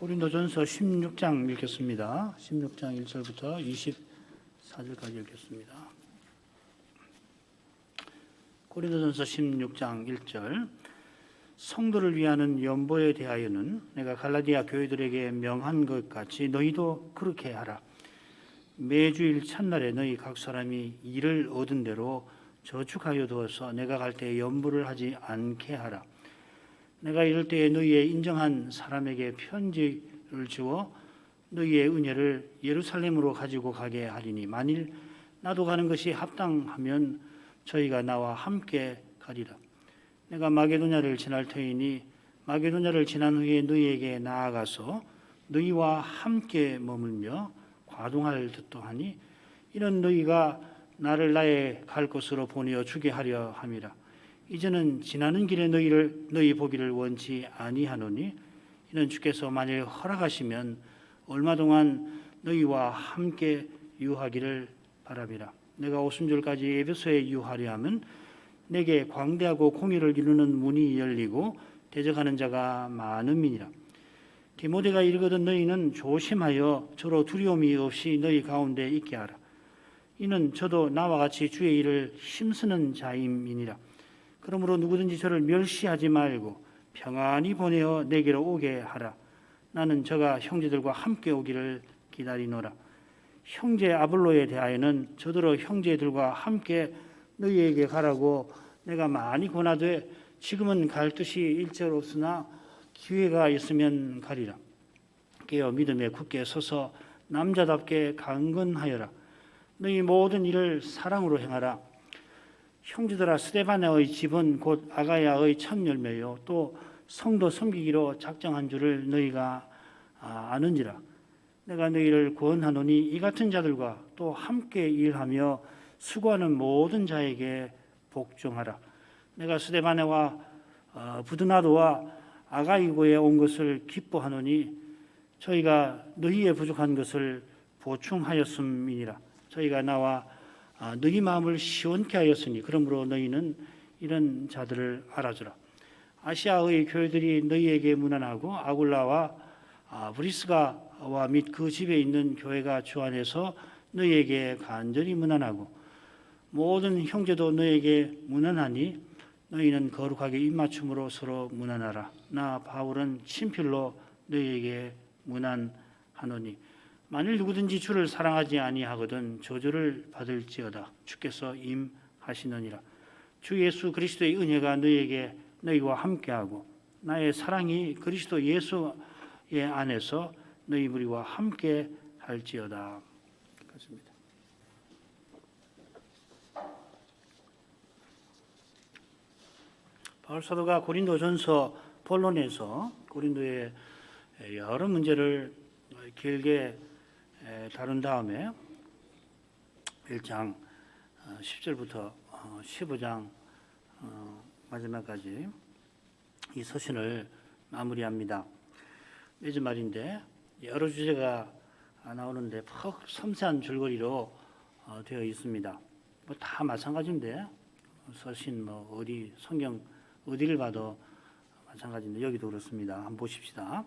고린도전서 16장 읽겠습니다. 16장 1절부터 24절까지 읽겠습니다. 고린도전서 16장 1절. 성도를 위하는 연보에 대하여는 내가 갈라디아 교회들에게 명한 것 같이 너희도 그렇게 하라. 매주일 첫날에 너희 각 사람이 일을 얻은 대로 저축하여 두어서 내가 갈 때 연보를 하지 않게 하라. 내가 이럴 때에 너희의 인정한 사람에게 편지를 주어 너희의 은혜를 예루살렘으로 가지고 가게 하리니 만일 나도 가는 것이 합당하면 저희가 나와 함께 가리라. 내가 마게도냐를 지날 터이니 마게도냐를 지난 후에 너희에게 나아가서 너희와 함께 머물며 과동할 듯도 하니 이는 너희가 나를 나의 갈 곳으로 보내어 주게 하려 함이라. 이제는 지나는 길에 너희 보기를 원치 아니하노니 이는 주께서 만일 허락하시면 얼마 동안 너희와 함께 유하기를 바람이라. 내가 오순절까지 에베소에 유하려 함은 내게 광대하고 공의를 이루는 문이 열리고 대적하는 자가 많음이니라. 디모데가 이르거든 너희는 조심하여 저로 두려움이 없이 너희 가운데 있게 하라. 이는 저도 나와 같이 주의 일을 힘쓰는 자임이니라. 그러므로 누구든지 저를 멸시하지 말고 평안히 보내어 내게로 오게 하라. 나는 저가 형제들과 함께 오기를 기다리노라. 형제 아볼로에 대하여는 저더러 형제들과 함께 너희에게 가라고 내가 많이 권하되 지금은 갈 뜻이 일절 없으나 기회가 있으면 가리라. 깨어 믿음에 굳게 서서 남자답게 강건하여라. 너희 모든 일을 사랑으로 행하라. 형제들아, 스데바나의 집은 곧 아가야의 첫 열매요 또 성도 섬기기로 작정한 줄을 너희가 아는지라. 내가 너희를 권하노니 이 같은 자들과 또 함께 일하며 수고하는 모든 자에게 복종하라. 내가 스데바나와 부드나도와 아가이고에 온 것을 기뻐하노니 저희가 너희의 부족한 것을 보충하였음이니라. 저희가 나와 너희 마음을 시원케 하였으니 그러므로 너희는 이런 자들을 알아주라. 아시아의 교회들이 너희에게 문안하고 아굴라와 브리스가와 및 그 집에 있는 교회가 주 안에서 너희에게 간절히 문안하고 모든 형제도 너희에게 문안하니 너희는 거룩하게 입맞춤으로 서로 문안하라. 나 바울은 친필로 너희에게 문안하노니 만일 누구든지 주를 사랑하지 아니하거든 저주를 받을지어다. 주께서 임하시느니라. 주 예수 그리스도의 은혜가 너희와 함께하고 나의 사랑이 그리스도 예수의 안에서 너희 무리와 함께 할지어다. 그렇습니다. 바울 사도가 고린도전서 본론에서 고린도의 여러 문제를 길게 다룬 다음에 1장 10절부터 15장 마지막까지 이 서신을 마무리합니다. 매주 말인데 여러 주제가 나오는데 섬세한 줄거리로 되어 있습니다. 뭐 다 마찬가지인데 서신 어디 성경 어디를 봐도 마찬가지인데 여기도 그렇습니다. 한번 보십시다.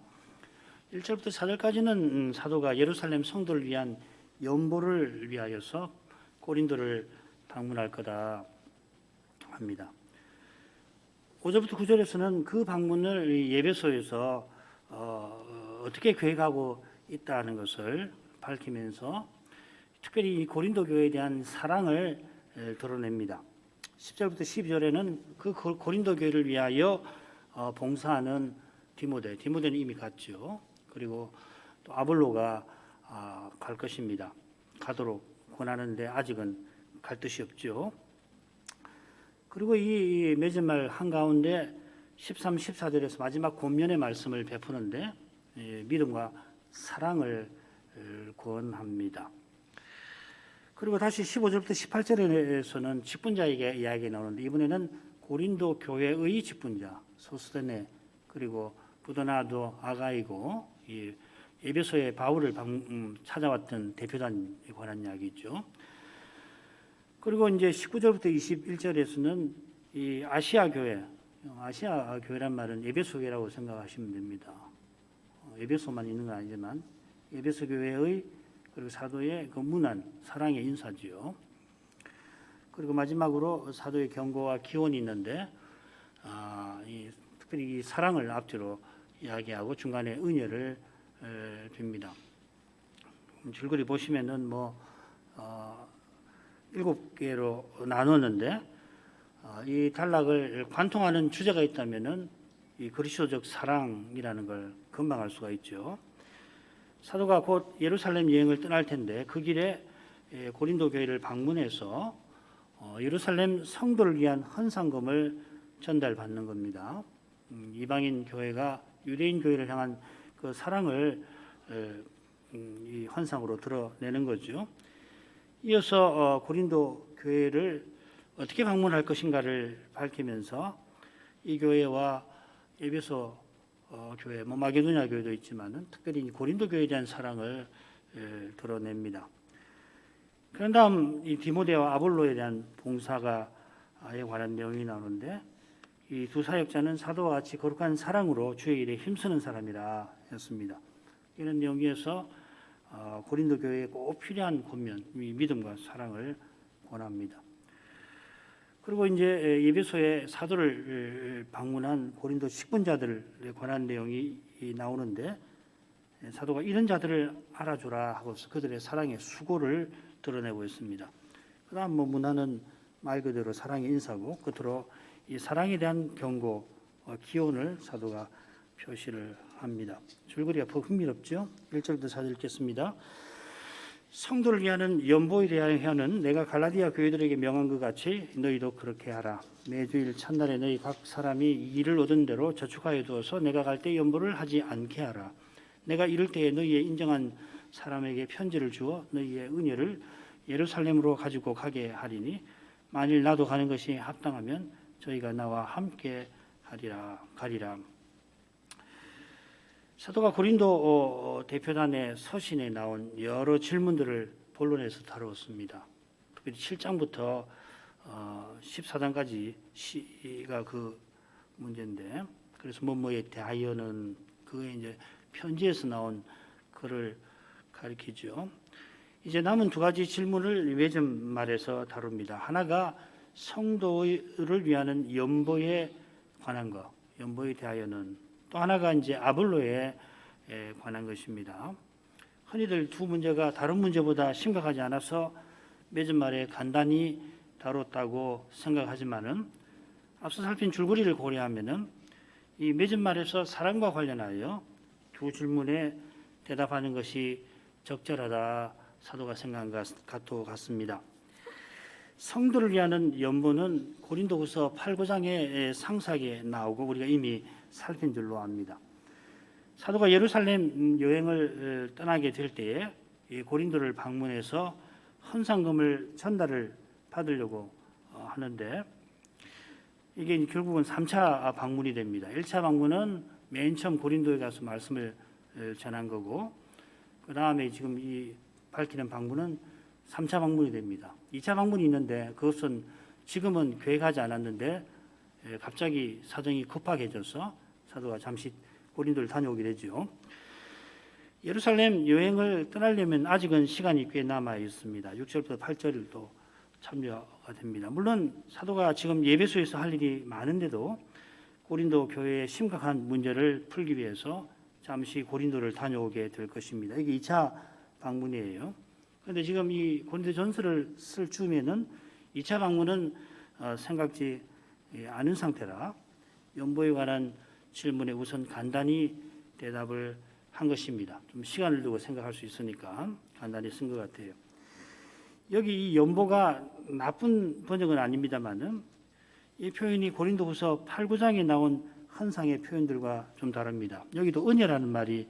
1절부터 4절까지는 사도가 예루살렘 성도를 위한 연보를 위하여서 고린도를 방문할 거다 합니다. 5절부터 9절에서는 그 방문을 예배소에서 어떻게 계획하고 있다는 것을 밝히면서 특별히 고린도 교회에 대한 사랑을 드러냅니다. 10절부터 12절에는 그 고린도 교회를 위하여 봉사하는 디모데는 이미 갔죠. 그리고 또 아볼로가 갈 것입니다. 가도록 권하는데 아직은 갈 뜻이 없죠. 그리고 이 맺은말 한가운데 13, 14절에서 마지막 권면의 말씀을 베푸는데 믿음과 사랑을 권합니다. 그리고 다시 15절부터 18절에서는 직분자에게 이야기가 나오는데 이번에는 고린도 교회의 직분자 소스데네 그리고 부도나도 아가이고 에베소의 바울을 찾아왔던 대표단에 관한 이야기죠. 그리고 이제 19절부터 21절에서는 이 아시아 교회란 말은 에베소 교회라고 생각하시면 됩니다. 에베소만 있는 건 아니지만 에베소 교회의 그리고 사도의 그 문안 사랑의 인사지요. 그리고 마지막으로 사도의 경고와 기원이 있는데 특별히 이 사랑을 앞뒤로 이야기하고 중간에 은혜를 빕니다. 줄거리 보시면은 7개로 나눴는데 이 단락을 관통하는 주제가 있다면은 이 그리스도적 사랑이라는 걸 금방 알 수가 있죠. 사도가 곧 예루살렘 여행을 떠날 텐데 그 길에 고린도 교회를 방문해서 예루살렘 성도를 위한 헌상금을 전달받는 겁니다. 이방인 교회가 유대인 교회를 향한 그 사랑을 이 헌상으로 드러내는 거죠. 이어서 고린도 교회를 어떻게 방문할 것인가를 밝히면서 이 교회와 에베소 교회, 마게도냐 교회도 있지만은 특별히 고린도 교회에 대한 사랑을 드러냅니다. 그런 다음 이 디모데와 아볼로에 대한 봉사가에 관한 내용이 나오는데 이 두 사역자는 사도와 같이 거룩한 사랑으로 주의 일에 힘쓰는 사람이라 했습니다. 이런 내용에서 고린도 교회에 꼭 필요한 권면, 믿음과 사랑을 권합니다. 그리고 이제 에베소에 사도를 방문한 고린도 식분자들에 관한 내용이 나오는데 사도가 이런 자들을 알아주라 하고서 그들의 사랑의 수고를 드러내고 있습니다. 그 다음 문화는 말 그대로 사랑의 인사고 끝으로 이 사랑에 대한 경고, 기원을 사도가 표시를 합니다. 줄거리가 흥미롭죠? 1절부터 4절 읽겠습니다. 성도를 위하는 연보에 대하여는 내가 갈라디아 교회들에게 명한 것 같이 너희도 그렇게 하라. 매주일 첫날에 너희 각 사람이 일을 얻은 대로 저축하여 두어서 내가 갈 때 연보를 하지 않게 하라. 내가 이를 때에 너희의 인정한 사람에게 편지를 주어 너희의 은혜를 예루살렘으로 가지고 가게 하리니 만일 나도 가는 것이 합당하면 저희가 나와 함께 가리라. 사도가 고린도 대표단의 서신에 나온 여러 질문들을 본론에서 다루었습니다. 특별히 7장부터 14장까지가 그 문제인데, 그래서 뭐뭐에 대하여는 그게 이제 편지에서 나온 글을 가리키죠. 이제 남은 두 가지 질문을 외전 말에서 다룹니다. 하나가 성도를 위하는 연보에 관한 것, 연보에 대하여는, 또 하나가 이제 아볼로에 관한 것입니다. 흔히들 두 문제가 다른 문제보다 심각하지 않아서 매전 말에 간단히 다뤘다고 생각하지만은 앞서 살핀 줄거리를 고려하면은 이 매전 말에서 사랑과 관련하여 두 질문에 대답하는 것이 적절하다 사도가 생각한 것 같습니다. 성도를 위하는 연보는 고린도후서 8, 9장의 상세하게 나오고 우리가 이미 살핀 줄로 압니다. 사도가 예루살렘 여행을 떠나게 될 때에 고린도를 방문해서 헌상금을 전달을 받으려고 하는데 이게 결국은 3차 방문이 됩니다. 1차 방문은 맨 처음 고린도에 가서 말씀을 전한 거고 그 다음에 지금 이 밝히는 방문은 3차 방문이 됩니다. 2차 방문이 있는데 그것은 지금은 계획하지 않았는데 갑자기 사정이 급하게져서 사도가 잠시 고린도를 다녀오게 되죠. 예루살렘 여행을 떠나려면 아직은 시간이 꽤 남아 있습니다. 6절부터 8절도 참여가 됩니다. 물론 사도가 지금 예배소에서 할 일이 많은데도 고린도 교회의 심각한 문제를 풀기 위해서 잠시 고린도를 다녀오게 될 것입니다. 이게 2차 방문이에요. 그런데 지금 이 고린도전서를 쓸 즈음에는 2차 방문은 생각지 않은 상태라 연보에 관한 질문에 우선 간단히 대답을 한 것입니다. 좀 시간을 두고 생각할 수 있으니까 간단히 쓴 것 같아요. 여기 이 연보가 나쁜 번역은 아닙니다만은 이 표현이 고린도후서 8, 9장에 나온 헌상의 표현들과 좀 다릅니다. 여기도 은혜라는 말이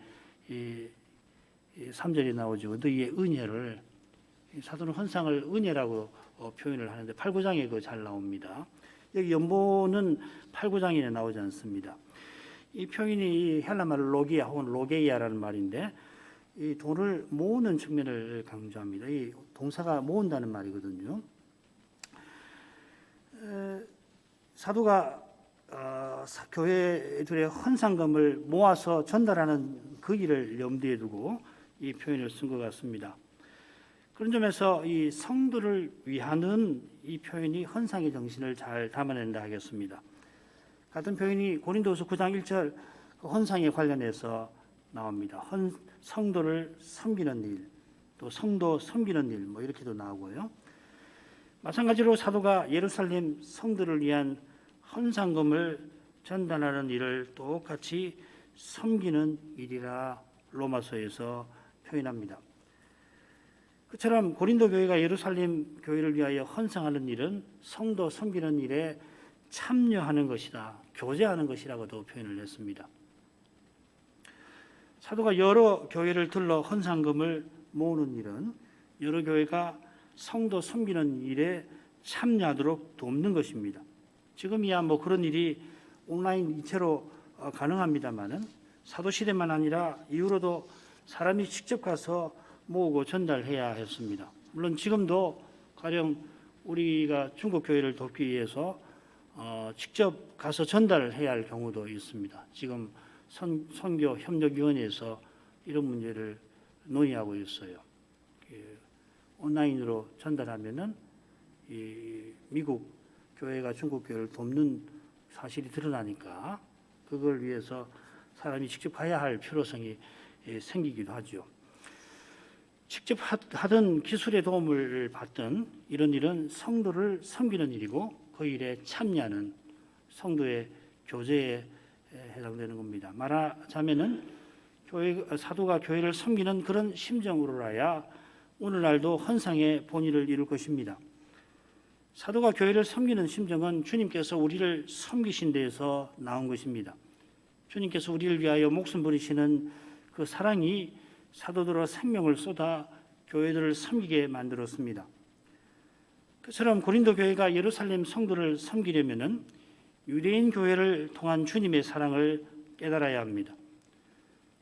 3절에 나오죠. 너희의 은혜를, 사도는 헌상을 은혜라고 표현을 하는데 8, 9장에 그거 잘 나옵니다. 여기 연보는 8, 9장에 나오지 않습니다. 이 표현이 헬라 말 로기아 혹은 로게이아라는 말인데 이 돈을 모으는 측면을 강조합니다. 이 동사가 모은다는 말이거든요. 사도가 교회들의 헌상금을 모아서 전달하는 그 일을 염두에 두고 이 표현을 쓴 것 같습니다. 그런 점에서 이 성도를 위하는 이 표현이 헌상의 정신을 잘 담아낸다 하겠습니다. 같은 표현이 고린도후서 9장 1절 헌상에 관련해서 나옵니다. 성도를 섬기는 일, 또 성도 섬기는 일, 뭐 이렇게도 나오고요. 마찬가지로 사도가 예루살렘 성도를 위한 헌상금을 전달하는 일을 똑같이 섬기는 일이라 로마서에서 표현합니다. 그처럼 고린도 교회가 예루살렘 교회를 위하여 헌상하는 일은 성도 섬기는 일에 참여하는 것이다, 교제하는 것이라고도 표현을 했습니다. 사도가 여러 교회를 들러 헌상금을 모으는 일은 여러 교회가 성도 섬기는 일에 참여하도록 돕는 것입니다. 지금이야 뭐 그런 일이 온라인 이체로 가능합니다만은 사도 시대만 아니라 이후로도 사람이 직접 가서 모으고 전달해야 했습니다. 물론 지금도 가령 우리가 중국 교회를 돕기 위해서 직접 가서 전달해야 할 경우도 있습니다. 지금 선교 협력위원회에서 이런 문제를 논의하고 있어요. 온라인으로 전달하면은 이 미국 교회가 중국 교회를 돕는 사실이 드러나니까 그걸 위해서 사람이 직접 가야 할 필요성이 생기기도 하죠. 직접 하던 기술의 도움을 받던 이런 일은 성도를 섬기는 일이고 그 일에 참여하는 성도의 교제에 해당되는 겁니다. 말하자면은 사도가 교회를 섬기는 그런 심정으로라야 오늘날도 헌상의 본의를 이룰 것입니다. 사도가 교회를 섬기는 심정은 주님께서 우리를 섬기신 데에서 나온 것입니다. 주님께서 우리를 위하여 목숨 버리시는 그 사랑이 사도들의 생명을 쏟아 교회들을 섬기게 만들었습니다. 그처럼 고린도 교회가 예루살렘 성도를 섬기려면은 유대인 교회를 통한 주님의 사랑을 깨달아야 합니다.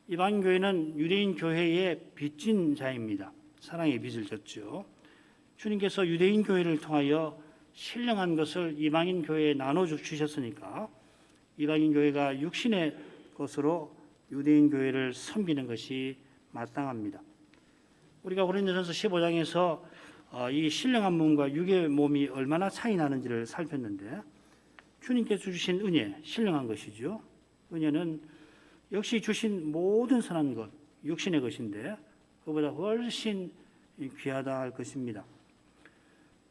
이방인 교회는 유대인 교회의 빚진 자입니다. 사랑의 빚을 졌죠. 주님께서 유대인 교회를 통하여 신령한 것을 이방인 교회에 나눠 주셨으니까 이방인 교회가 육신의 것으로 유대인 교회를 섬기는 것이 마땅합니다. 우리가 고린도전서 15장에서 이 신령한 몸과 육의 몸이 얼마나 차이 나는지를 살폈는데 주님께서 주신 은혜, 신령한 것이죠. 은혜는 역시 주신 모든 선한 것, 육신의 것인데 그보다 훨씬 귀하다 할 것입니다.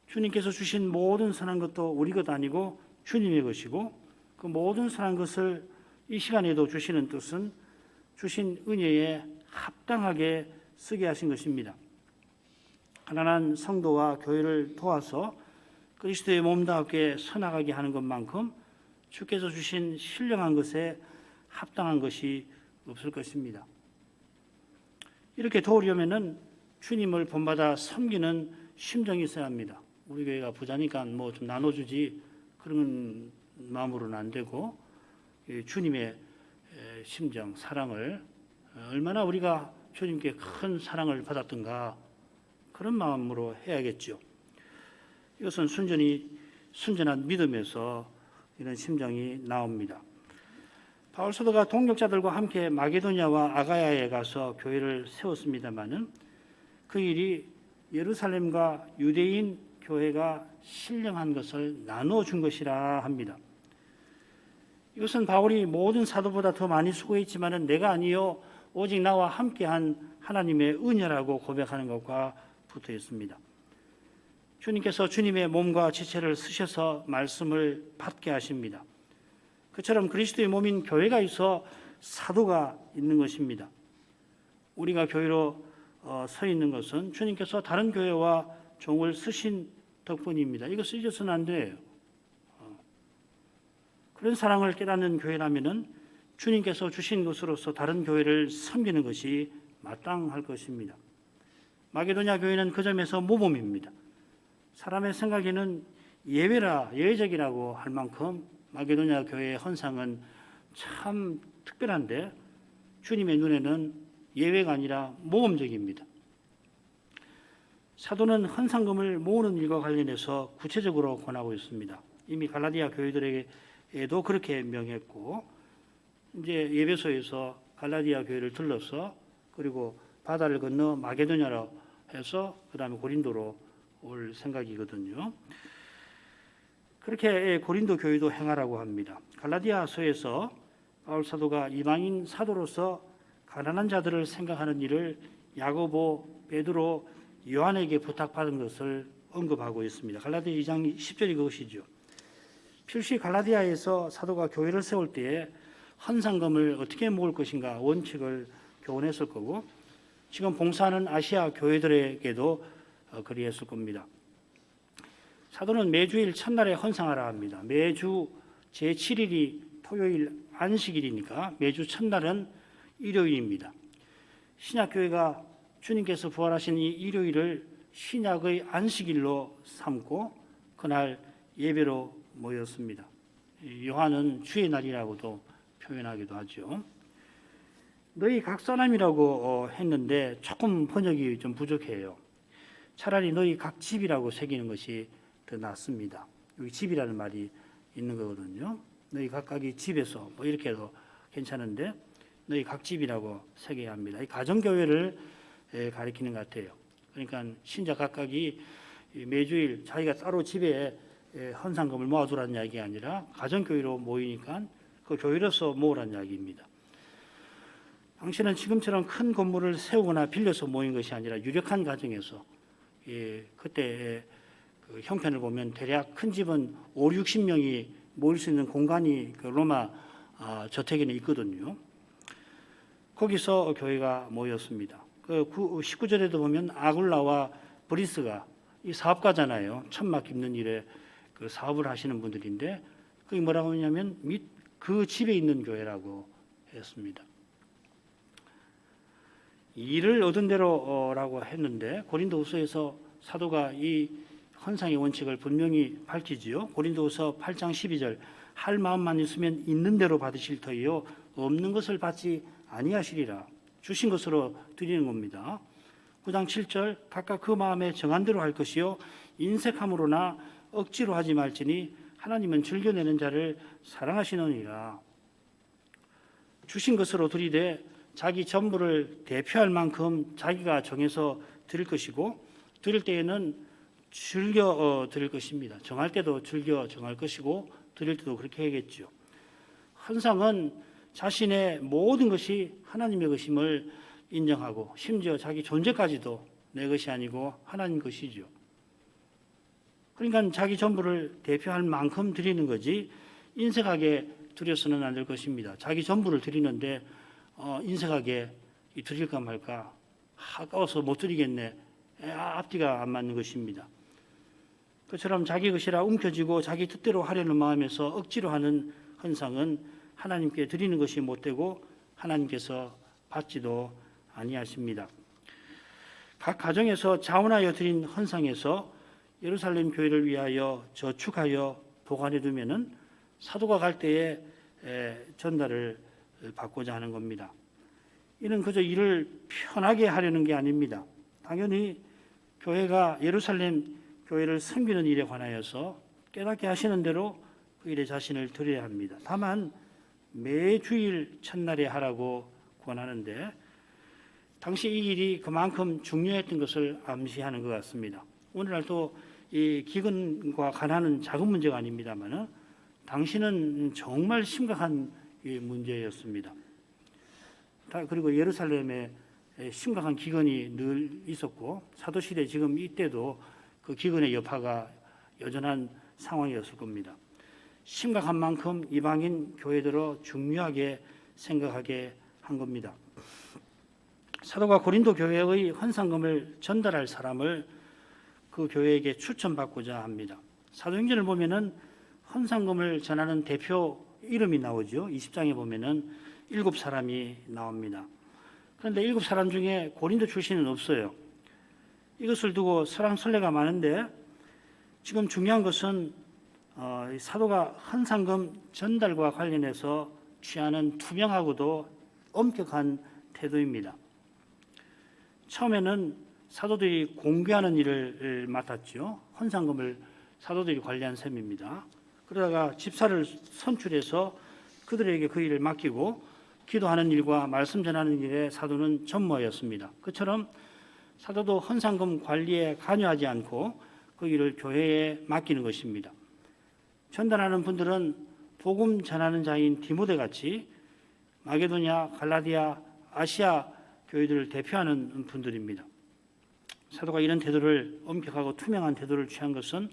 주님께서 주신 모든 선한 것도 우리 것 아니고 주님의 것이고 그 모든 선한 것을 이 시간에도 주시는 뜻은 주신 은혜에 합당하게 쓰게 하신 것입니다. 가난한 성도와 교회를 도와서 그리스도의 몸답게 서나가게 하는 것만큼 주께서 주신 신령한 것에 합당한 것이 없을 것입니다. 이렇게 도우려면은 주님을 본받아 섬기는 심정이 있어야 합니다. 우리 교회가 부자니까 뭐 좀 나눠주지 그런 마음으로는 안 되고 주님의 심정, 사랑을 얼마나 우리가 주님께 큰 사랑을 받았던가 그런 마음으로 해야겠죠. 이것은 순전한 믿음에서 이런 심정이 나옵니다. 바울 사도가 동역자들과 함께 마게도냐와 아가야에 가서 교회를 세웠습니다마는 그 일이 예루살렘과 유대인 교회가 신령한 것을 나눠준 것이라 합니다. 이것은 바울이 모든 사도보다 더 많이 수고했지만은 내가 아니요 오직 나와 함께한 하나님의 은혜라고 고백하는 것과 붙어 있습니다. 주님께서 주님의 몸과 지체를 쓰셔서 말씀을 받게 하십니다. 그처럼 그리스도의 몸인 교회가 있어 사도가 있는 것입니다. 우리가 교회로 서 있는 것은 주님께서 다른 교회와 종을 쓰신 덕분입니다. 이것을 잊어서는 안 돼요. 그런 사랑을 깨닫는 교회라면은 주님께서 주신 것으로서 다른 교회를 섬기는 것이 마땅할 것입니다. 마게도냐 교회는 그 점에서 모범입니다. 사람의 생각에는 예외적이라고 할 만큼 마게도냐 교회의 헌상은 참 특별한데 주님의 눈에는 예외가 아니라 모범적입니다. 사도는 헌상금을 모으는 일과 관련해서 구체적으로 권하고 있습니다. 이미 갈라디아 교회들에게도 그렇게 명했고 이제 예배소에서 갈라디아 교회를 둘러서 그리고 바다를 건너 마게도냐로 해서 그 다음에 고린도로 올 생각이거든요. 그렇게 고린도 교회도 행하라고 합니다. 갈라디아서에서 바울 사도가 이방인 사도로서 가난한 자들을 생각하는 일을 야고보, 베드로, 요한에게 부탁받은 것을 언급하고 있습니다. 갈라디아 2장 10절이 그것이죠. 필시 갈라디아에서 사도가 교회를 세울 때에 헌상금을 어떻게 모을 것인가 원칙을 교훈했을 거고, 지금 봉사하는 아시아 교회들에게도 그리했을 겁니다. 사도는 매주일 첫날에 헌상하라 합니다. 매주 제7일이 토요일 안식일이니까 매주 첫날은 일요일입니다. 신약교회가 주님께서 부활하신 이 일요일을 신약의 안식일로 삼고 그날 예배로 모였습니다. 요한은 주의 날이라고도 표현하기도 하죠. 너희 각 사람이라고 했는데 조금 번역이 좀 부족해요. 차라리 너희 각 집이라고 새기는 것이 더 낫습니다. 여기 집이라는 말이 있는 거거든요. 너희 각각이 집에서 뭐 이렇게 해도 괜찮은데 너희 각 집이라고 새겨야 합니다. 이 가정교회를 가리키는 것 같아요. 그러니까 신자 각각이 매주일 자기가 따로 집에 헌상금을 모아두라는 이야기가 아니라 가정교회로 모이니까 그 교회로서 모으라는 이야기입니다. 당시는 지금처럼 큰 건물을 세우거나 빌려서 모인 것이 아니라 유력한 가정에서 그때 그 형편을 보면 대략 큰 집은 5, 60명이 모일 수 있는 공간이 그 로마 저택에는 있거든요. 거기서 교회가 모였습니다. 그 19절에도 보면 아굴라와 브리스가 이 사업가잖아요. 천막 깁는 일에 그 사업을 하시는 분들인데 그게 뭐라고 하냐면 및 그 집에 있는 교회라고 했습니다. 일을 얻은 대로라고 했는데 고린도후서에서 사도가 이 헌상의 원칙을 분명히 밝히지요. 고린도후서 8장 12절 할 마음만 있으면 있는 대로 받으실 터이요 없는 것을 받지 아니하시리라. 주신 것으로 드리는 겁니다. 9장 7절 각각 그 마음에 정한 대로 할 것이요 인색함으로나 억지로 하지 말지니 하나님은 즐겨내는 자를 사랑하시느니라. 주신 것으로 드리되 자기 전부를 대표할 만큼 자기가 정해서 드릴 것이고 드릴 때에는 즐겨 드릴 것입니다. 정할 때도 즐겨 정할 것이고 드릴 때도 그렇게 해야겠죠. 헌상은 자신의 모든 것이 하나님의 것임을 인정하고 심지어 자기 존재까지도 내 것이 아니고 하나님 것이죠. 그러니까 자기 전부를 대표할 만큼 드리는 거지 인색하게 드려서는 안 될 것입니다. 자기 전부를 드리는데 인색하게 드릴까 말까 아까워서 못 드리겠네. 앞뒤가 안 맞는 것입니다. 그처럼 자기 것이라 움켜쥐고 자기 뜻대로 하려는 마음에서 억지로 하는 헌상은 하나님께 드리는 것이 못되고 하나님께서 받지도 아니하십니다. 각 가정에서 자원하여 드린 헌상에서 예루살렘 교회를 위하여 저축하여 보관해 두면은 사도가 갈 때에 전달을 받고자 하는 겁니다. 이는 그저 일을 편하게 하려는 게 아닙니다. 당연히 교회가 예루살렘 교회를 섬기는 일에 관하여서 깨닫게 하시는 대로 그 일에 자신을 드려야 합니다. 다만 매주일 첫날에 하라고 권하는데 당시 이 일이 그만큼 중요했던 것을 암시하는 것 같습니다. 오늘날도 이 기근과 가난은 작은 문제가 아닙니다만 당시는 정말 심각한 문제였습니다. 그리고 예루살렘에 심각한 기근이 늘 있었고 사도시대 지금 이때도 그 기근의 여파가 여전한 상황이었을 겁니다. 심각한 만큼 이방인 교회들을 중요하게 생각하게 한 겁니다. 사도가 고린도 교회의 헌상금을 전달할 사람을 그 교회에게 추천받고자 합니다. 사도행전을 보면은 헌상금을 전하는 대표 이름이 나오죠. 20장에 보면은 7사람이 나옵니다. 그런데 7사람 중에 고린도 출신은 없어요. 이것을 두고 설왕설래가 많은데 지금 중요한 것은 사도가 헌상금 전달과 관련해서 취하는 투명하고도 엄격한 태도입니다. 처음에는 사도들이 공개하는 일을 맡았죠. 헌상금을 사도들이 관리한 셈입니다. 그러다가 집사를 선출해서 그들에게 그 일을 맡기고 기도하는 일과 말씀 전하는 일에 사도는 전무하였습니다. 그처럼 사도도 헌상금 관리에 관여하지 않고 그 일을 교회에 맡기는 것입니다. 전달하는 분들은 복음 전하는 자인 디모데 같이 마게도냐, 갈라디아, 아시아 교회들을 대표하는 분들입니다. 사도가 이런 태도를 엄격하고 투명한 태도를 취한 것은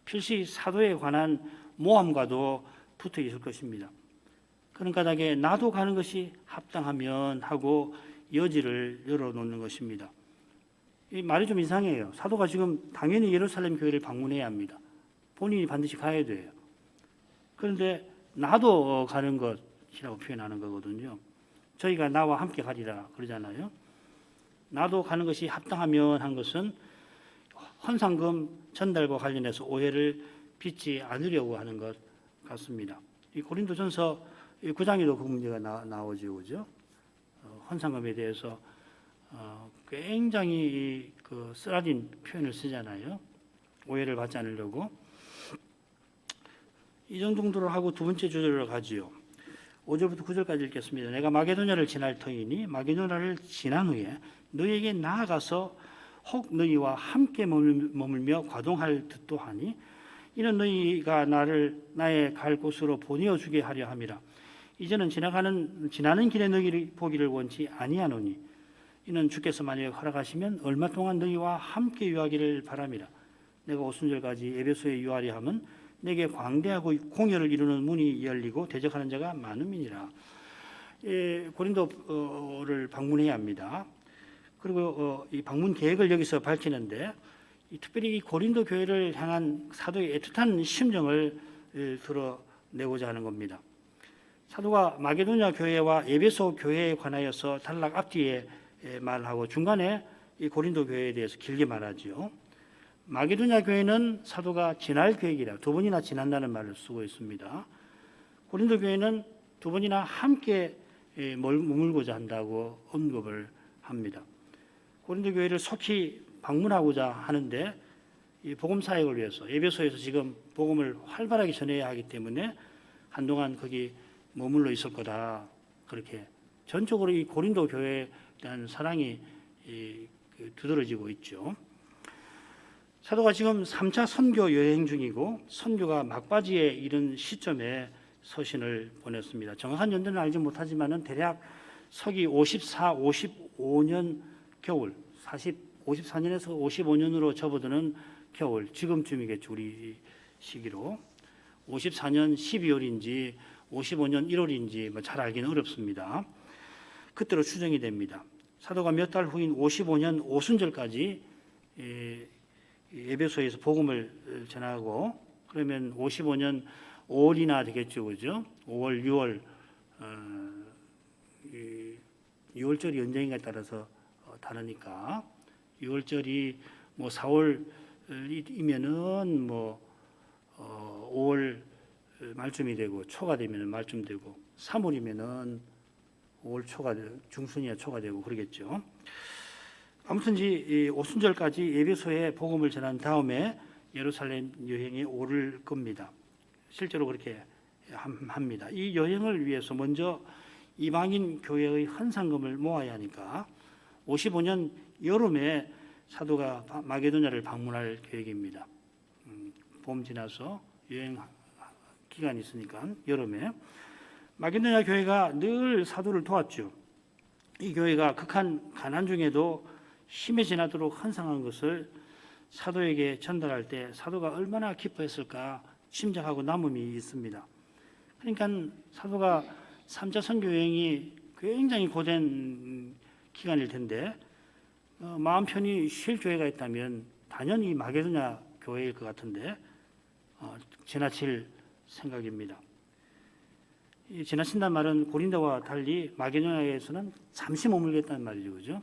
필시 사도에 관한 모함과도 붙어 있을 것입니다. 그런 까닭에 나도 가는 것이 합당하면 하고 여지를 열어놓는 것입니다. 이 말이 좀 이상해요. 사도가 지금 당연히 예루살렘 교회를 방문해야 합니다. 본인이 반드시 가야 돼요. 그런데 나도 가는 것이라고 표현하는 거거든요. 저희가 나와 함께 가리라 그러잖아요. 나도 가는 것이 합당하면 한 것은 헌상금 전달과 관련해서 오해를 빚지 않으려고 하는 것 같습니다. 이 고린도전서 9장에도 그 문제가 나오죠, 그죠? 헌상금에 대해서 굉장히 그 쓰라린 표현을 쓰잖아요. 오해를 받지 않으려고. 이 정도로 하고 두 번째 주제로 가지요. 5절부터 9절까지 읽겠습니다. 내가 마게도냐를 지날 터이니 마게도냐를 지난 후에 너희에게 나아가서 혹 너희와 함께 머물며 과동할 듯도 하니 이는 너희가 나의 갈 곳으로 보내어 주게 하려 함이라. 이제는 지나는 길에 너희를 보기를 원치 아니하노니 이는 주께서 만약에 허락하시면 얼마 동안 너희와 함께 유하기를 바람이라. 내가 오순절까지 에베소에 유하려 함은 내게 광대하고 공여를 이루는 문이 열리고 대적하는 자가 많음이니라. 고린도를 방문해야 합니다. 그리고 이 방문 계획을 여기서 밝히는데 특별히 이 고린도 교회를 향한 사도의 애틋한 심정을 드러내고자 하는 겁니다. 사도가 마게도냐 교회와 에베소 교회에 관하여서 단락 앞뒤에 말하고 중간에 이 고린도 교회에 대해서 길게 말하지요. 마게도냐 교회는 사도가 지날 계획이라 두 번이나 지난다는 말을 쓰고 있습니다. 고린도 교회는 두 번이나 함께 머물고자 한다고 언급을 합니다. 고린도 교회를 속히 방문하고자 하는데 이 복음 사역을 위해서 에베소에서 지금 복음을 활발하게 전해야 하기 때문에 한동안 거기 머물러 있을 거다. 그렇게 전적으로 이 고린도 교회에 대한 사랑이 두드러지고 있죠. 사도가 지금 3차 선교 여행 중이고 선교가 막바지에 이른 시점에 서신을 보냈습니다. 정확한 연도는 알지 못하지만은 대략 서기 54, 55년 겨울, 54년에서 55년으로 접어드는 겨울, 지금쯤이겠죠. 우리 시기로. 54년 12월인지 55년 1월인지 잘 알기는 어렵습니다. 그때로 추정이 됩니다. 사도가 몇 달 후인 55년 오순절까지 에베소에서 복음을 전하고 그러면 55년 5월이나 되겠죠. 그죠? 5월, 6월, 6월절이 언제인가에 따라서 다르니까 6월절이 뭐 4월이면은 뭐 5월 말쯤이 되고 초가 되면은 말쯤 되고 3월이면은 5월 초가 중순이야 초가 되고 그러겠죠. 아무튼 이 오순절까지 에베소에 복음을 전한 다음에 예루살렘 여행에 오를 겁니다. 실제로 그렇게 합니다. 이 여행을 위해서 먼저 이방인 교회의 헌상금을 모아야 하니까 55년 여름에 사도가 마게도냐를 방문할 계획입니다. 봄 지나서 여행 기간이 있으니까 여름에 마게도냐 교회가 늘 사도를 도왔죠. 이 교회가 극한 가난 중에도 힘에 지나도록 헌상한 것을 사도에게 전달할 때 사도가 얼마나 기뻐했을까 심장하고 남음이 있습니다. 그러니까 사도가 3차 선교 여행이 굉장히 고된 기간일 텐데 마음 편히 쉴 교회가 있다면 당연히 마게도냐 교회일 것 같은데 지나칠 생각입니다. 이 지나친다는 말은 고린도와 달리 마게도냐에서는 잠시 머물겠다는 말이죠. 그죠?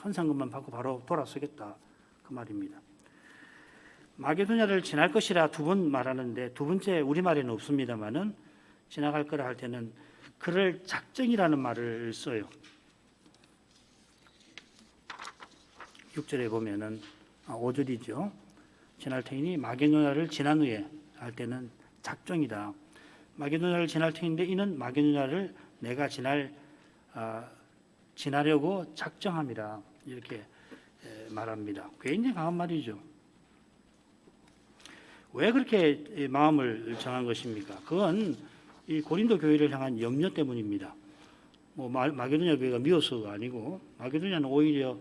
헌상금만 받고 바로 돌아서겠다 그 말입니다. 마게도냐를 지날 것이라 두 번 말하는데 두 번째 우리말에는 없습니다만은 지나갈 거라 할 때는 그럴 작정이라는 말을 써요. 6절에 보면은 5절이죠. 지날 터이니 마게도냐를 지난 후에 할 때는 작정이다. 마게도냐를 지날 터인데 이는 마게도냐를 내가 지날 지나려고 작정함이라 이렇게 말합니다. 굉장히 강한 말이죠. 왜 그렇게 마음을 정한 것입니까? 그건 이 고린도 교회를 향한 염려 때문입니다. 마게도냐 교회가 미워서가 아니고 마게도냐는 오히려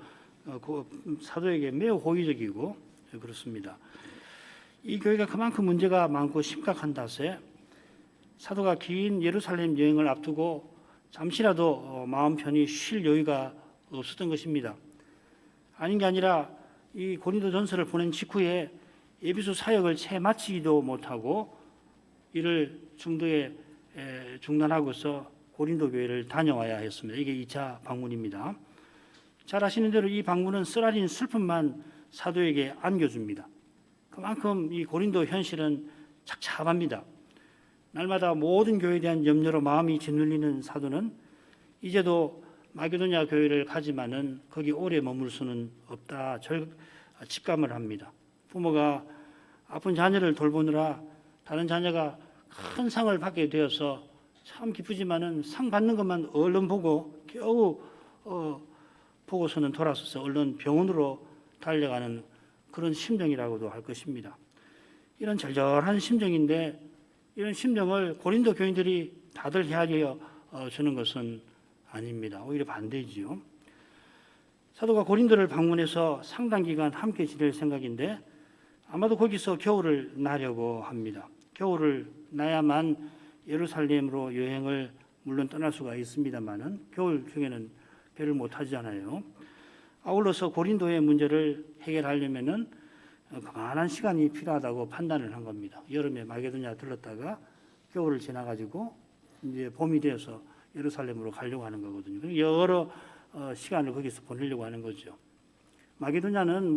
사도에게 매우 호의적이고 그렇습니다. 이 교회가 그만큼 문제가 많고 심각한 탓에 사도가 긴 예루살렘 여행을 앞두고 잠시라도 마음 편히 쉴 여유가 없었던 것입니다. 아닌 게 아니라 이 고린도 전서를 보낸 직후에 에베소 사역을 채 마치기도 못하고 이를 중도에 중단하고서 고린도 교회를 다녀와야 했습니다. 이게 2차 방문입니다. 잘 아시는 대로 이 방문은 쓰라린 슬픔만 사도에게 안겨줍니다. 그만큼 이 고린도 현실은 착잡합니다. 날마다 모든 교회에 대한 염려로 마음이 짓눌리는 사도는 이제도 마게도냐 교회를 가지만은 거기 오래 머물 수는 없다 직감을 합니다. 부모가 아픈 자녀를 돌보느라 다른 자녀가 큰 상을 받게 되어서 참 기쁘지만은 상 받는 것만 얼른 보고 겨우 보고서는 돌아서서 얼른 병원으로 달려가는 그런 심정이라고도 할 것입니다. 이런 절절한 심정인데 이런 심정을 고린도 교인들이 다들 헤아려 주는 것은 아닙니다. 오히려 반대지요. 사도가 고린도를 방문해서 상당 기간 함께 지낼 생각인데 아마도 거기서 겨울을 나려고 합니다. 겨울을 나야만 예루살렘으로 여행을 물론 떠날 수가 있습니다만은 겨울 중에는 배를 못 타잖아요. 아울러서 고린도의 문제를 해결하려면은 그만한 시간이 필요하다고 판단을 한 겁니다. 여름에 마게도냐 들렀다가 겨울을 지나가지고 이제 봄이 되어서 예루살렘으로 가려고 하는 거거든요. 여러 시간을 거기서 보내려고 하는 거죠. 마게도냐는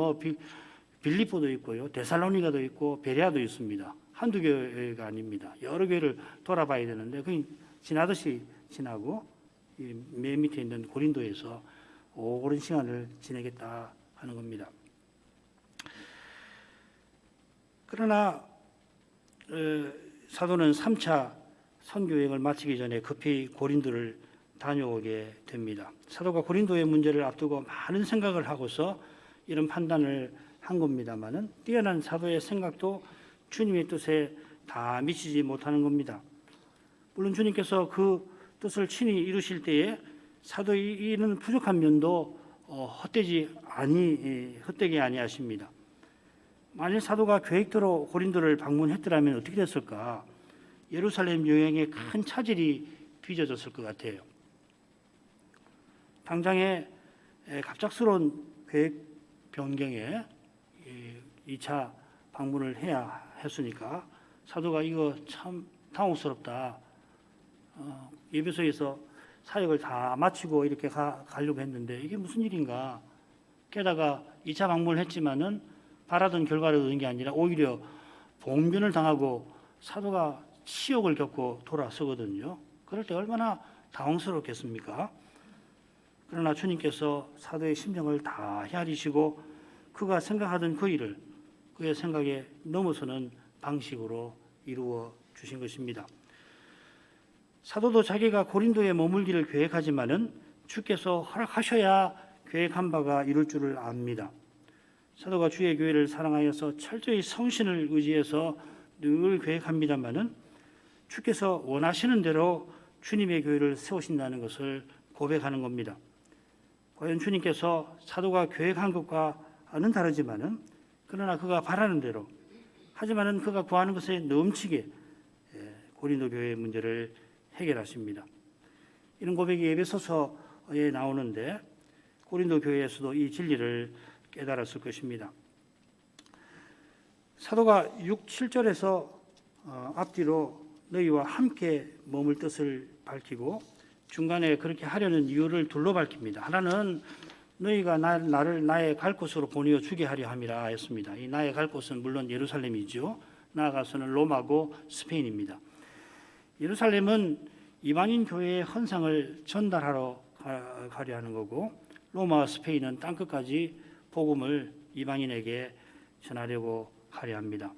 빌립보도 있고요, 데살로니가도 있고 베레아도 있습니다. 한두 교회가 아닙니다. 여러 교회를 돌아봐야 되는데 그냥 지나듯이 지나고 맨 밑에 있는 고린도에서 오랜 시간을 지내겠다 하는 겁니다. 그러나 사도는 3차 선교여행을 마치기 전에 급히 고린도를 다녀오게 됩니다. 사도가 고린도의 문제를 앞두고 많은 생각을 하고서 이런 판단을 한 겁니다만은 뛰어난 사도의 생각도 주님의 뜻에 다 미치지 못하는 겁니다. 물론 주님께서 그 뜻을 친히 이루실 때에 사도의 이는 부족한 면도 헛되게 아니하십니다. 만일 사도가 계획대로 고린도를 방문했더라면 어떻게 됐을까? 예루살렘 여행에 큰 차질이 빚어졌을 것 같아요. 당장에 갑작스러운 계획 변경에 2차 방문을 해야 했으니까 사도가 이거 참 당혹스럽다. 에베소에서 사역을 다 마치고 이렇게 가려고 했는데 이게 무슨 일인가? 게다가 2차 방문을 했지만은 바라던 결과를 얻은 게 아니라 오히려 봉변을 당하고 사도가 치욕을 겪고 돌아서거든요. 그럴 때 얼마나 당황스럽겠습니까? 그러나 주님께서 사도의 심정을 다 헤아리시고 그가 생각하던 그 일을 그의 생각에 넘어서는 방식으로 이루어 주신 것입니다. 사도도 자기가 고린도에 머물기를 계획하지만은 주께서 허락하셔야 계획한 바가 이룰 줄을 압니다. 사도가 주의 교회를 사랑하여서 철저히 성신을 의지해서 늘 계획합니다만은 주께서 원하시는 대로 주님의 교회를 세우신다는 것을 고백하는 겁니다. 과연 주님께서 사도가 계획한 것과는 다르지만은 그러나 그가 바라는 대로 하지만은 그가 구하는 것에 넘치게 고린도 교회의 문제를 해결하십니다. 이런 고백이 에베소서에 나오는데 고린도 교회에서도 이 진리를 깨달았을 것입니다. 사도가 6, 7절에서 앞뒤로 너희와 함께 머물 뜻을 밝히고 중간에 그렇게 하려는 이유를 둘로 밝힙니다. 하나는 너희가 나를 나의 갈 곳으로 보내어 주게 하려 함이라 했습니다. 이 나의 갈 곳은 물론 예루살렘이죠. 나아가서는 로마고 스페인입니다. 예루살렘은 이방인 교회의 헌상을 전달하러 가려 하는 거고 로마와 스페인은 땅끝까지 복음을 이방인에게 전하려고 하려 합니다.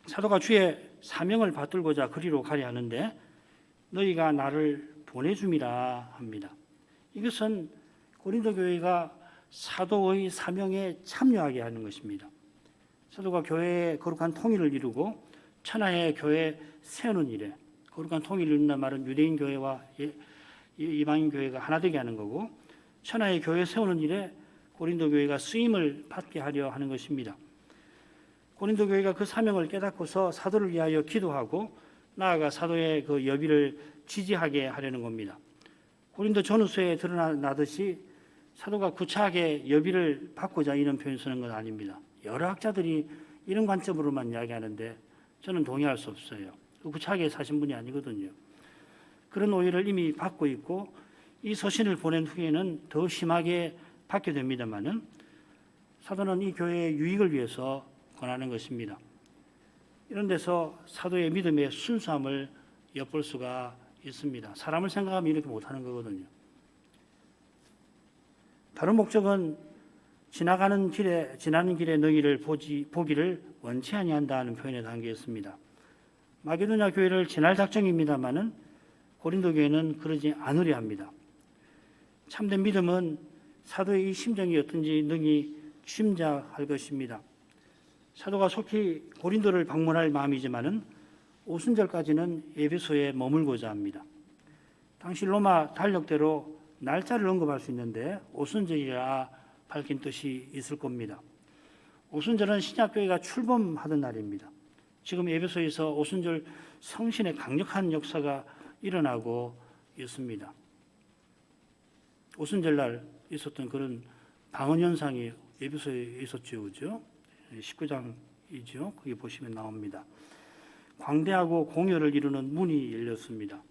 사도가 주의 사명을 받들고자 그리로 가려 하는데 너희가 나를 보내줌이라 합니다. 이것은 고린도 교회가 사도의 사명에 참여하게 하는 것입니다. 사도가 교회의 거룩한 통일을 이루고 천하의 교회 세우는 일에, 거룩한 통일을 이룬다는 말은 유대인 교회와 이방인 교회가 하나 되게 하는 거고, 천하의 교회 세우는 일에 고린도 교회가 쓰임을 받게 하려 하는 것입니다. 고린도 교회가 그 사명을 깨닫고서 사도를 위하여 기도하고 나아가 사도의 그 여비를 지지하게 하려는 겁니다. 고린도 전후서에 드러나듯이 사도가 구차하게 여비를 받고자 이런 표현 쓰는 건 아닙니다. 여러 학자들이 이런 관점으로만 이야기하는데 저는 동의할 수 없어요. 구차하게 사신 분이 아니거든요. 그런 오해를 이미 받고 있고 이 서신을 보낸 후에는 더 심하게 받게 됩니다만은 사도는 이 교회의 유익을 위해서 권하는 것입니다. 이런 데서 사도의 믿음의 순수함을 엿볼 수가 있습니다. 사람을 생각하면 이렇게 못하는 거거든요. 다른 목적은 지나는 길에 너희를 보기를 원치 아니한다는 표현에 담겨 있습니다. 마게도냐 교회를 지날 작정입니다만은 고린도 교회는 그러지 않으려 합니다. 참된 믿음은 사도의 이 심정이 어떤지 능히 짐작할 것입니다. 사도가 속히 고린도를 방문할 마음이지만은 오순절까지는 에베소에 머물고자 합니다. 당시 로마 달력대로 날짜를 언급할 수 있는데 오순절이라 밝힌 뜻이 있을 겁니다. 오순절은 신약교회가 출범하던 날입니다. 지금 에베소에서 오순절 성신의 강력한 역사가 일어나고 있습니다. 오순절날 있었던 그런 방언 현상이 에베소에 있었죠, 그죠? 19장이죠. 거기 보시면 나옵니다. 광대하고 공효를 이루는 문이 열렸습니다.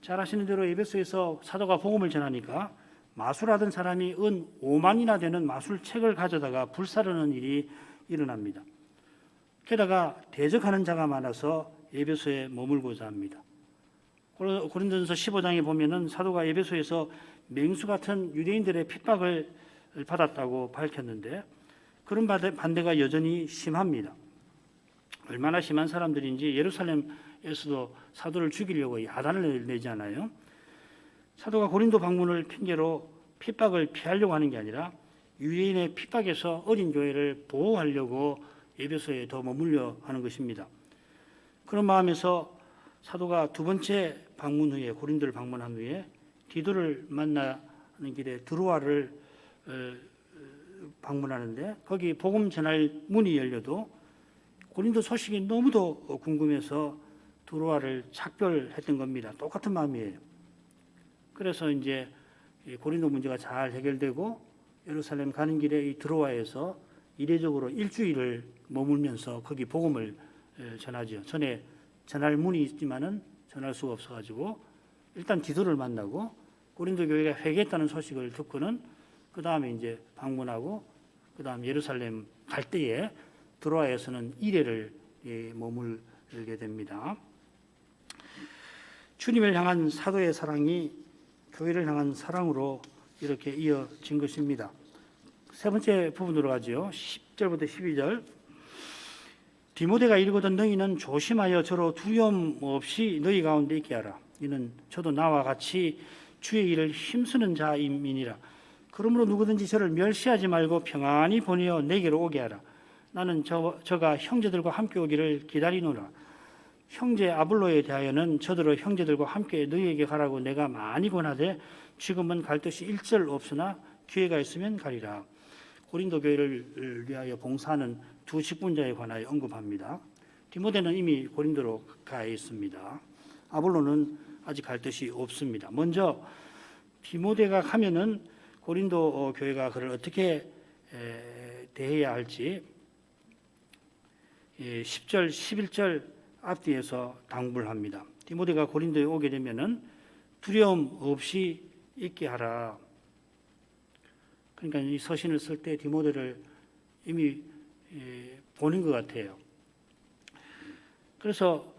잘 아시는 대로 에베소에서 사도가 복음을 전하니까 마술하던 사람이 은 5만이나 되는 마술책을 가져다가 불사르는 일이 일어납니다. 게다가 대적하는 자가 많아서 에베소에 머물고자 합니다. 고린도전서 15장에 보면은 사도가 에베소에서 맹수 같은 유대인들의 핍박을 받았다고 밝혔는데 그런 반대가 여전히 심합니다. 얼마나 심한 사람들인지 예루살렘에서도 사도를 죽이려고 야단을 내잖아요. 사도가 고린도 방문을 핑계로 핍박을 피하려고 하는 게 아니라 유대인의 핍박에서 어린 교회를 보호하려고 에베소에 더 머물려 하는 것입니다. 그런 마음에서 사도가 두 번째 방문 후에 고린도를 방문한 후에 디도를 만나는 길에 드로아를 방문하는데 거기 복음 전할 문이 열려도 고린도 소식이 너무도 궁금해서 드로아를 작별했던 겁니다. 똑같은 마음이에요. 그래서 이제 고린도 문제가 잘 해결되고 예루살렘 가는 길에 이 드로아에서 이례적으로 일주일을 머물면서 거기 복음을 전하죠. 전에 전할 문이 있지만은 전할 수가 없어가지고 일단 디도를 만나고 고린도 교회가 회개했다는 소식을 듣고는 그 다음에 이제 방문하고 그 다음 예루살렘 갈 때에 드로아에서는 이래를 머물게 됩니다. 주님을 향한 사도의 사랑이 교회를 향한 사랑으로 이렇게 이어진 것입니다. 세 번째 부분으로 가죠. 10절부터 12절. 디모데가 이르거든 너희는 조심하여 저로 두려움 없이 너희 가운데 있게 하라. 이는 저도 나와 같이 주의 일을 힘쓰는 자임이니라. 그러므로 누구든지 저를 멸시하지 말고 평안히 보내어 내게로 오게 하라. 나는 저가 형제들과 함께 오기를 기다리노라. 형제 아블로에 대하여는 저더러 형제들과 함께 너희에게 가라고 내가 많이 권하되 지금은 갈 뜻이 일절 없으나 기회가 있으면 가리라. 고린도 교회를 위하여 봉사하는 두 직분자에 관하여 언급합니다. 디모데는 이미 고린도로 가 있습니다. 아볼로는 아직 갈 뜻이 없습니다. 먼저 디모데가 가면은 고린도 교회가 그를 어떻게 대해야 할지 10절, 11절 앞뒤에서 당부를 합니다. 디모데가 고린도에 오게 되면은 두려움 없이 있게 하라. 그러니까 이 서신을 쓸 때 디모데를 이미 보는 것 같아요. 그래서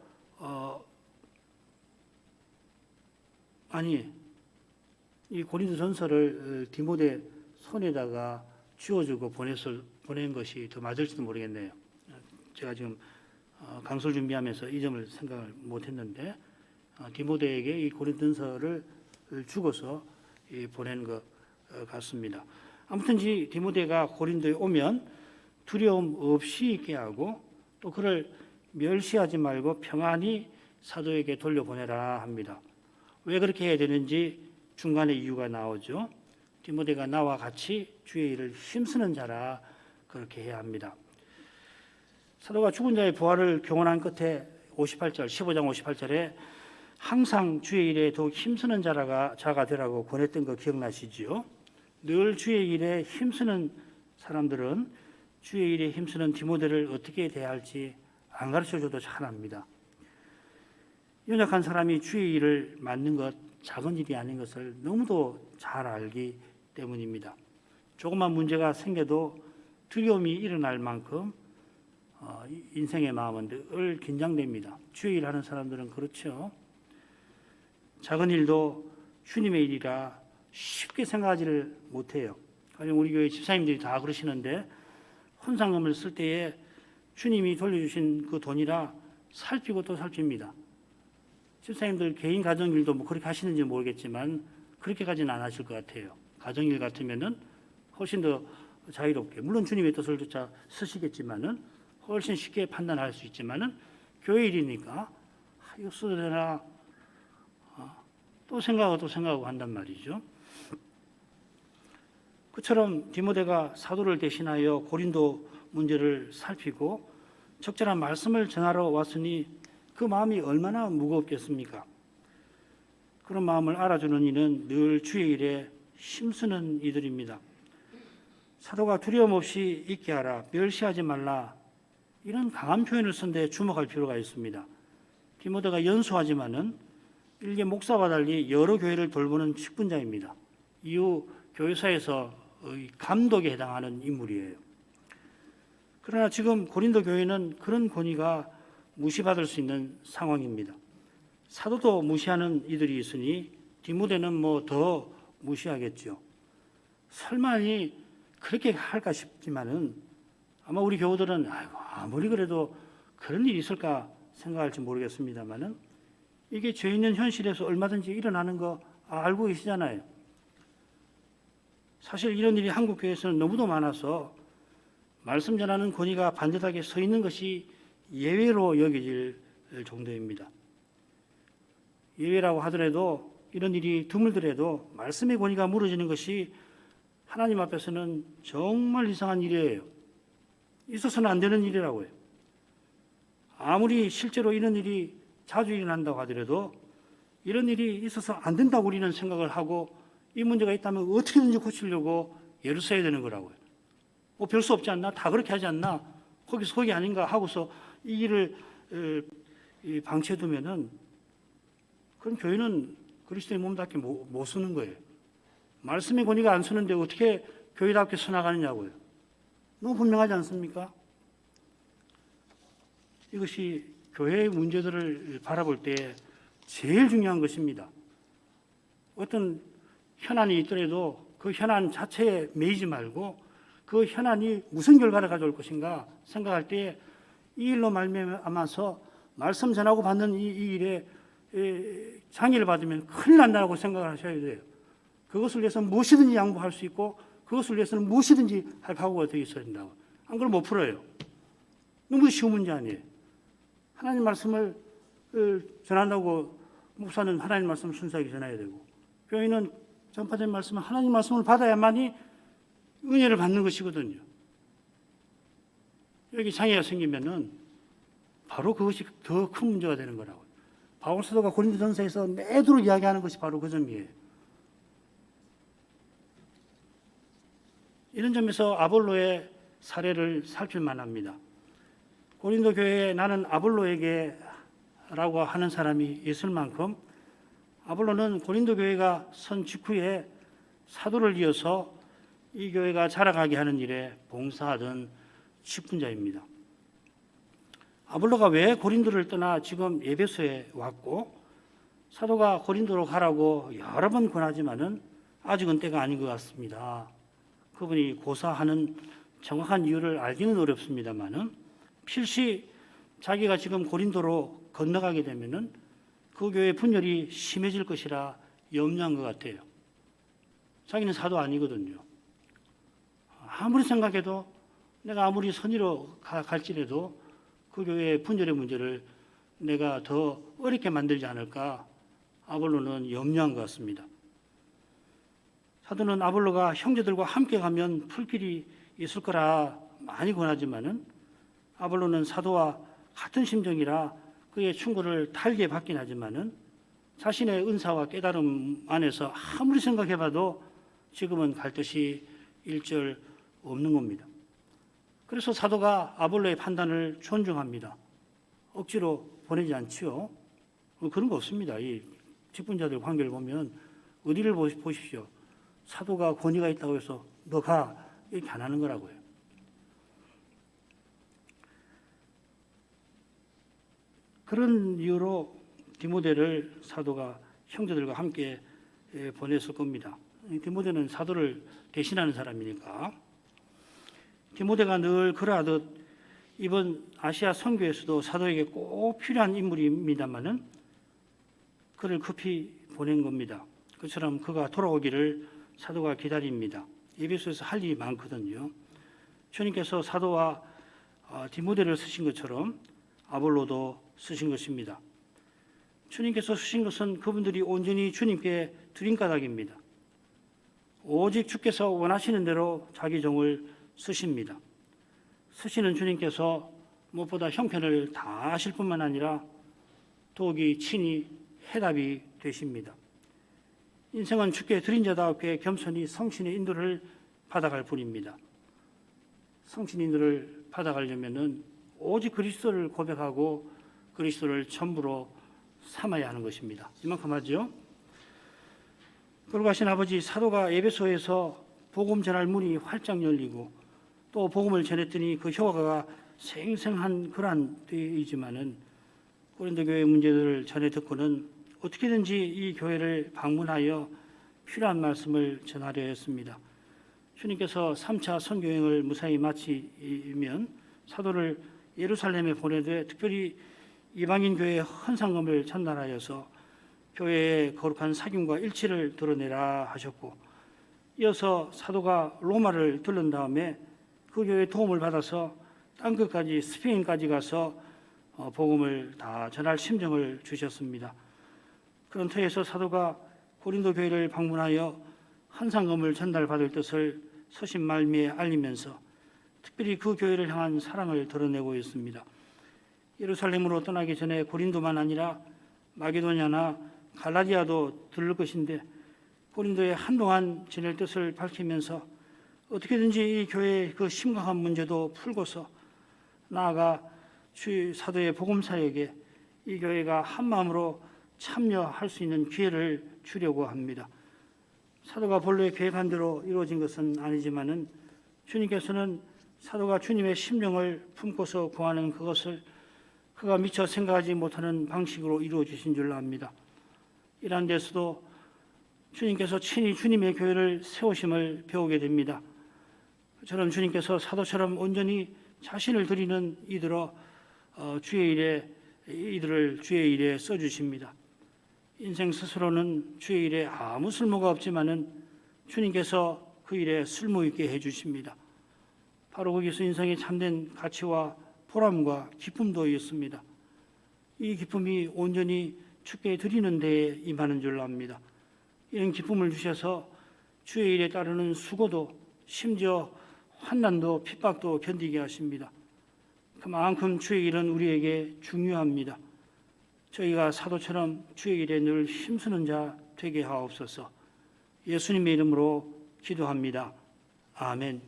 이 고린도전서를 디모데 손에다가 쥐어주고 보낸 것이 더 맞을지도 모르겠네요. 제가 지금 강설 준비하면서 이 점을 생각을 못했는데 디모데에게 이 고린도전서를 주고서 보낸 것 같습니다. 아무튼지 디모데가 고린도에 오면 두려움 없이 있게 하고 또 그를 멸시하지 말고 평안히 사도에게 돌려보내라 합니다. 왜 그렇게 해야 되는지 중간에 이유가 나오죠. 디모데가 나와 같이 주의 일을 힘쓰는 자라 그렇게 해야 합니다. 사도가 죽은 자의 부활을 경험한 끝에 58절, 15장 58절에 항상 주의 일에 더욱 힘쓰는 자가 되라고 권했던 거 기억나시지요? 늘 주의 일에 힘쓰는 사람들은 주의 일에 힘쓰는 디모데를 어떻게 대할지 안 가르쳐줘도 잘 압니다. 연약한 사람이 주의 일을 맡는 것 작은 일이 아닌 것을 너무도 잘 알기 때문입니다. 조그만 문제가 생겨도 두려움이 일어날 만큼 인생의 마음은 늘 긴장됩니다. 주의 일하는 사람들은 그렇죠. 작은 일도 주님의 일이라 쉽게 생각하지를 못해요. 우리 교회 집사님들이 다 그러시는데 헌상금을 쓸 때에 주님이 돌려주신 그 돈이라 살피고 또 살핍니다. 집사님들 개인 가정일도 뭐 그렇게 하시는지 모르겠지만 그렇게까지는 안 하실 것 같아요. 가정일 같으면은 훨씬 더 자유롭게, 물론 주님의 뜻을 조차 쓰시겠지만은 훨씬 쉽게 판단할 수 있지만은 교회 일이니까 이거 써도 되나 또 생각하고 한단 말이죠. 그처럼 디모데가 사도를 대신하여 고린도 문제를 살피고 적절한 말씀을 전하러 왔으니 그 마음이 얼마나 무겁겠습니까? 그런 마음을 알아주는 이는 늘 주의 일에 힘쓰는 이들입니다. 사도가 두려움 없이 있게 하라, 멸시하지 말라, 이런 강한 표현을 쓴 데 주목할 필요가 있습니다. 디모데가 연소하지만은 일개 목사와 달리 여러 교회를 돌보는 직분자입니다. 이후 교회사에서 감독에 해당하는 인물이에요. 그러나 지금 고린도 교회는 그런 권위가 무시받을 수 있는 상황입니다. 사도도 무시하는 이들이 있으니 디모데는 뭐 더 무시하겠죠. 설마니 그렇게 할까 싶지만은 아마 우리 교우들은 아무리 그래도 그런 일이 있을까 생각할지 모르겠습니다만은 이게 죄 있는 현실에서 얼마든지 일어나는 거 알고 계시잖아요. 사실 이런 일이 한국 교회에서는 너무도 많아서 말씀 전하는 권위가 반듯하게 서 있는 것이 예외로 여겨질 정도입니다. 예외라고 하더라도 이런 일이 드물더라도 말씀의 권위가 무너지는 것이 하나님 앞에서는 정말 이상한 일이에요. 있어서는 안 되는 일이라고요. 아무리 실제로 이런 일이 자주 일어난다고 하더라도 이런 일이 있어서 안 된다고 우리는 생각을 하고 이 문제가 있다면 어떻게든지 고치려고 애를 써야 되는 거라고요. 별 수 없지 않나? 다 그렇게 하지 않나? 거기 아닌가 하고서 이 일을 방치해두면은 그럼 교회는 그리스도의 몸답게 못 쓰는 거예요. 말씀의 권위가 안 쓰는데 어떻게 교회답게 서나가느냐고요. 너무 분명하지 않습니까? 이것이 교회의 문제들을 바라볼 때 제일 중요한 것입니다. 어떤 현안이 있더라도 그 현안 자체에 매이지 말고 그 현안이 무슨 결과를 가져올 것인가 생각할 때 이 일로 말미암아서 말씀 전하고 받는 이 일에 장애를 받으면 큰일 난다고 생각을 하셔야 돼요. 그것을 위해서 무엇이든지 양보할 수 있고 그것을 위해서는 무엇이든지 할 각오가 되어 있어야 된다고. 안 그러면 못 풀어요. 너무 쉬운 문제 아니에요. 하나님 말씀을 전한다고 목사는 하나님 말씀을 순수하게 전해야 되고 교회는 전파된 말씀은 하나님 말씀을 받아야만이 은혜를 받는 것이거든요. 여기 장애가 생기면은 바로 그것이 더 큰 문제가 되는 거라고요. 바울 사도가 고린도전서에서 매도록 이야기하는 것이 바로 그 점이에요. 이런 점에서 아볼로의 사례를 살필 만합니다. 고린도 교회에 나는 아볼로에게 라고 하는 사람이 있을 만큼 아볼로는 고린도 교회가 선 직후에 사도를 이어서 이 교회가 자라가게 하는 일에 봉사하던 직분자입니다. 아볼로가 왜 고린도를 떠나 지금 에베소에 왔고 사도가 고린도로 가라고 여러 번 권하지만은 아직은 때가 아닌 것 같습니다. 그분이 고사하는 정확한 이유를 알기는 어렵습니다만은 필시 자기가 지금 고린도로 건너가게 되면은 그 교회 분열이 심해질 것이라 염려한 것 같아요. 자기는 사도 아니거든요. 아무리 생각해도 내가 아무리 선의로 갈지라도 그 교회의 분열의 문제를 내가 더 어렵게 만들지 않을까 아볼로는 염려한 것 같습니다. 사도는 아볼로가 형제들과 함께 가면 풀 길이 있을 거라 많이 권하지만은 아볼로는 사도와 같은 심정이라 그의 충고를 달게 받긴 하지만은 자신의 은사와 깨달음 안에서 아무리 생각해봐도 지금은 갈 뜻이 일절 없는 겁니다. 그래서 사도가 아볼로의 판단을 존중합니다. 억지로 보내지 않지요. 그런 거 없습니다. 이 직분자들 관계를 보면 어디를 보십시오. 사도가 권위가 있다고 해서 너 가 이렇게 안 하는 거라고요. 그런 이유로 디모데를 사도가 형제들과 함께 보냈을 겁니다. 디모데는 사도를 대신하는 사람이니까. 디모데가 늘 그러하듯 이번 아시아 선교에서도 사도에게 꼭 필요한 인물입니다만은 그를 급히 보낸 겁니다. 그처럼 그가 돌아오기를 사도가 기다립니다. 에베소에서 할 일이 많거든요. 주님께서 사도와 디모데를 쓰신 것처럼 아볼로도 쓰신 것입니다. 주님께서 쓰신 것은 그분들이 온전히 주님께 드린 까닭입니다. 오직 주께서 원하시는 대로 자기 종을 쓰십니다. 쓰시는 주님께서 무엇보다 형편을 다 아실 뿐만 아니라 더욱이 친히 해답이 되십니다. 인생은 주께 드린 자답게 겸손히 성신의 인도를 받아갈 뿐입니다. 성신 인도를 받아가려면은 오직 그리스도를 고백하고 그리스도를 전부로 삼아야 하는 것입니다. 이만큼 하죠. 돌아가신 아버지 사도가 에베소에서 복음 전할 문이 활짝 열리고 또 복음을 전했더니 그 효과가 생생한 그러한 때이지만은 고린도 교회 문제들을 전해 듣고는 어떻게든지 이 교회를 방문하여 필요한 말씀을 전하려 했습니다. 주님께서 3차 선교행을 무사히 마치면 사도를 예루살렘에 보내되 특별히 이방인 교회에 헌상금을 전달하여서 교회의 거룩한 사귐과 일치를 드러내라 하셨고 이어서 사도가 로마를 들른 다음에 그 교회의 도움을 받아서 땅끝까지 스페인까지 가서 복음을 다 전할 심정을 주셨습니다. 그런 터에서 사도가 고린도 교회를 방문하여 헌상금을 전달받을 뜻을 서신 말미에 알리면서 특별히 그 교회를 향한 사랑을 드러내고 있습니다. 예루살렘으로 떠나기 전에 고린도만 아니라 마게도냐나 갈라디아도 들을 것인데 고린도에 한동안 지낼 뜻을 밝히면서 어떻게든지 이 교회의 그 심각한 문제도 풀고서 나아가 주 사도의 복음사역에 이 교회가 한마음으로 참여할 수 있는 기회를 주려고 합니다. 사도가 본래 계획한 대로 이루어진 것은 아니지만은 주님께서는 사도가 주님의 심령을 품고서 구하는 그것을 그가 미처 생각하지 못하는 방식으로 이루어 주신 줄 압니다. 이러한 데서도 주님께서 친히 주님의 교회를 세우심을 배우게 됩니다. 저는 주님께서 사도처럼 온전히 자신을 드리는 이들을 주의 일에 써주십니다. 인생 스스로는 주의 일에 아무 쓸모가 없지만은 주님께서 그 일에 쓸모 있게 해주십니다. 바로 거기서 인생의 참된 가치와 보람과 기쁨도 있습니다. 이 기쁨이 온전히 주께 드리는 데에 임하는 줄 압니다. 이런 기쁨을 주셔서 주의 일에 따르는 수고도 심지어 환난도 핍박도 견디게 하십니다. 그만큼 주의 일은 우리에게 중요합니다. 저희가 사도처럼 주의 일에 늘 힘쓰는 자 되게 하옵소서. 예수님의 이름으로 기도합니다. 아멘.